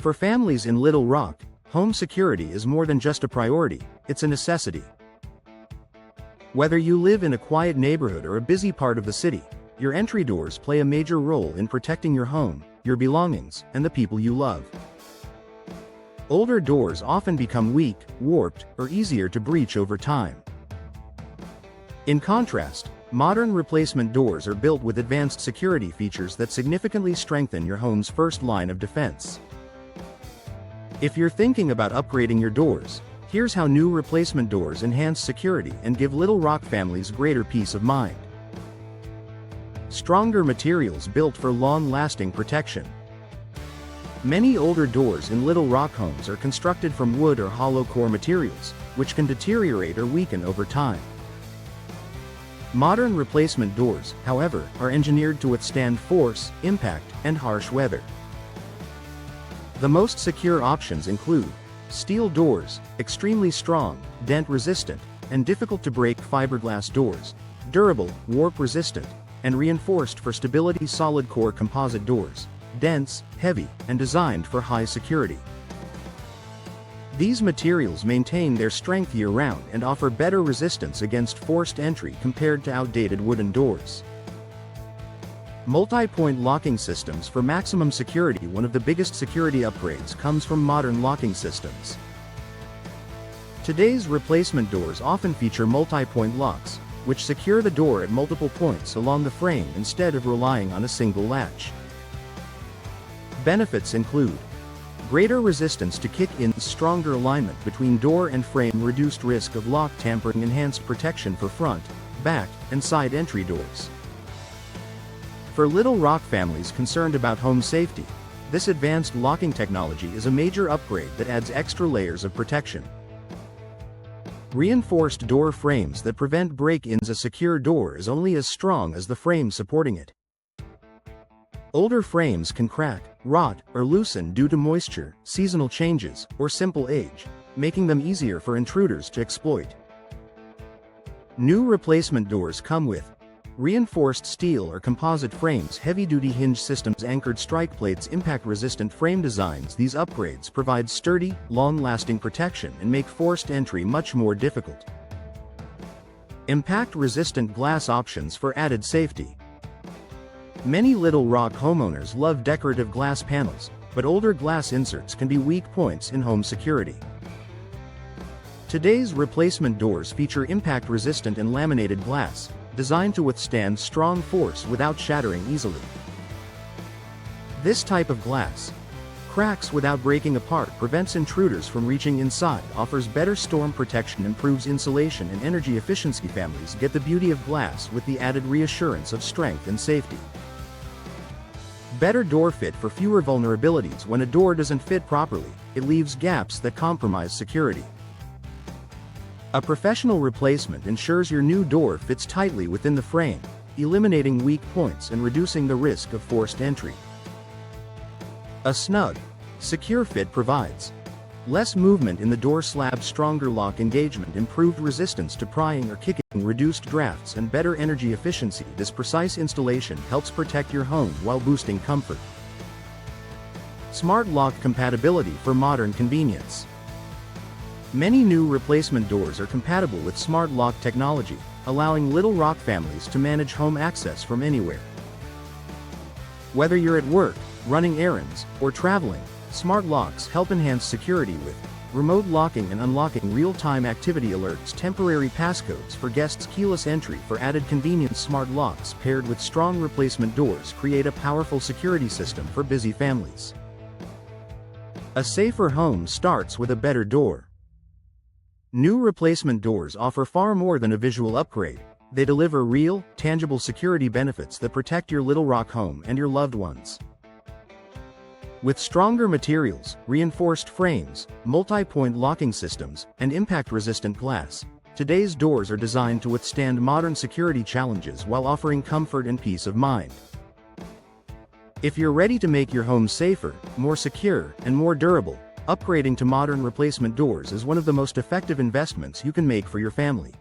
For families in Little Rock, home security is more than just a priority, it's a necessity. Whether you live in a quiet neighborhood or a busy part of the city, your entry doors play a major role in protecting your home, your belongings, and the people you love. Older doors often become weak, warped, or easier to breach over time. In contrast, modern replacement doors are built with advanced security features that significantly strengthen your home's first line of defense. If you're thinking about upgrading your doors, here's how new replacement doors enhance security and give Little Rock families greater peace of mind. Stronger materials built for long-lasting protection. Many older doors in Little Rock homes are constructed from wood or hollow core materials, which can deteriorate or weaken over time. Modern replacement doors, however, are engineered to withstand force, impact, and harsh weather. The most secure options include steel doors, extremely strong, dent-resistant, and difficult-to-break fiberglass doors, durable, warp-resistant, and reinforced for stability solid-core composite doors, dense, heavy, and designed for high security. These materials maintain their strength year-round and offer better resistance against forced entry compared to outdated wooden doors. Multi-point locking systems for maximum security. One of the biggest security upgrades comes from modern locking systems. Today's replacement doors often feature multi-point locks, which secure the door at multiple points along the frame instead of relying on a single latch. Benefits include greater resistance to kick-in, stronger alignment between door and frame, reduced risk of lock tampering, enhanced protection for front, back, and side entry doors. For Little Rock families concerned about home safety, this advanced locking technology is a major upgrade that adds extra layers of protection. Reinforced door frames that prevent break-ins. A secure door is only as strong as the frame supporting it. Older frames can crack, rot, or loosen due to moisture, seasonal changes, or simple age, making them easier for intruders to exploit. New replacement doors come with reinforced steel or composite frames, heavy-duty hinge systems, anchored strike plates, impact-resistant frame designs. These upgrades provide sturdy, long-lasting protection and make forced entry much more difficult. Impact-resistant glass options for added safety. Many Little Rock homeowners love decorative glass panels, but older glass inserts can be weak points in home security. Today's replacement doors feature impact-resistant and laminated glass, designed to withstand strong force without shattering easily. This type of glass cracks without breaking apart, prevents intruders from reaching inside, offers better storm protection, improves insulation and energy efficiency. Families get the beauty of glass with the added reassurance of strength and safety. Better door fit. For fewer vulnerabilities. When a door doesn't fit properly, it leaves gaps that compromise security. A professional replacement ensures your new door fits tightly within the frame, eliminating weak points and reducing the risk of forced entry. A snug, secure fit provides less movement in the door slab, stronger lock engagement, improved resistance to prying or kicking, reduced drafts, and better energy efficiency. This precise installation helps protect your home while boosting comfort. Smart lock compatibility for modern convenience. Many new replacement doors are compatible with smart lock technology, allowing Little Rock families to manage home access from anywhere. Whether you're at work, running errands, or traveling, smart locks help enhance security with remote locking and unlocking, real-time activity alerts, temporary passcodes for guests, keyless entry. For added convenience, smart locks paired with strong replacement doors create a powerful security system for busy families. A safer home starts with a better door. New replacement doors offer far more than a visual upgrade. They deliver real, tangible security benefits that protect your Little Rock home and your loved ones. With stronger materials, reinforced frames, multi-point locking systems, and impact-resistant glass, today's doors are designed to withstand modern security challenges while offering comfort and peace of mind. If you're ready to make your home safer, more secure, and more durable, upgrading to modern replacement doors is one of the most effective investments you can make for your family.